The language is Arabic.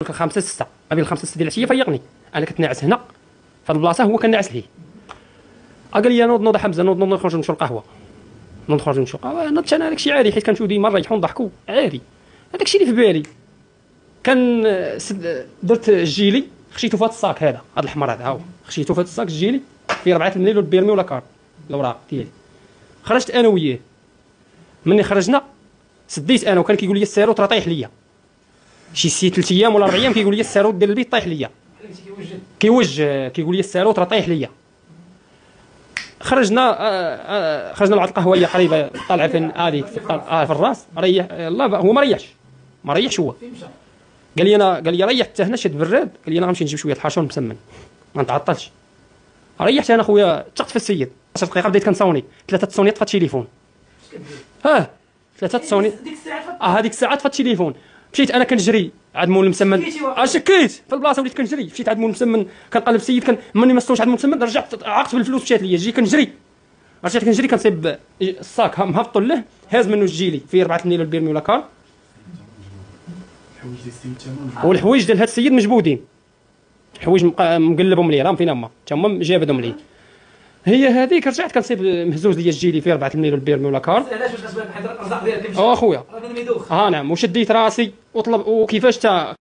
لك 5 6 ما بين 5 6 ديال العشيه فيقني. انا كنت ناعس هنا في هذه البلاصه، هو كان ناعس ليه. قال لي نوض حمزه، نوض نخرج نمشيو القهوه، نخرج نمشيو القهوه. نضت انا داكشي عادي، حيت كنمشيو ديما نريحو نضحكو عادي. هذاك الشيء اللي في بالي كان درت الجيلي، خشيتو في هذا الصاك هذا الاحمر هذا، ها هو خشيتو في هذا الصاك الجيلي فيه 4 المليل والبيرمي ولا كار الاوراق ديالي. خرجت انا وياه، مني خرجنا سديت انا، وكان كيقول لي السيروت راه طايح ليا شي 3 ايام ولا 4 ايام، كيقول لي السيروت ديال البيت طايح ليا، كيقول لي السيروت راه طايح ليا. خرجنا لواحد القهويه قريبه طالعه فين هذيك في الراس. ريح الله، هو ما ريحش هو. قال لي ريح حتى هنا، شد براد. قال لي انا غنمشي نجيب شويه الحاشون مسمن ما نتعطلش. ريحت انا خويا، تقت في السيد 10 دقائق بديت كنصوني، 3 تصونيات في التليفون. 3 تصونيات هذيك الساعه في التليفون. مشيت انا كنجري عند مول المسمن، شكيت في البلاصه وليت كنجري. مشيت عند مول المسمن كنقلب السيد، مني ما ستوش عند مول المسمن، رجعت عقت بالفلوس مشات ليا. جي كنجري، رجعت كنجري كنصيب الصاك مهبط له، هاز منه الجيلي فيه 4 المليل والبيرمي ولا كار، والحوايج ديال هذا السيد مجبودين، حوايج مقلبهم ليه، راهم فين هما تما جابدهم ليه. هي هذيك رجعت كنصيب مهزوز ليا الجيلي فيه 4 المليل والبيرمي ولا كار. علاش واش كتبان بحال الرزاق ديالك اخويا نعم. وشديت راسي وطلب، وكيفاش تا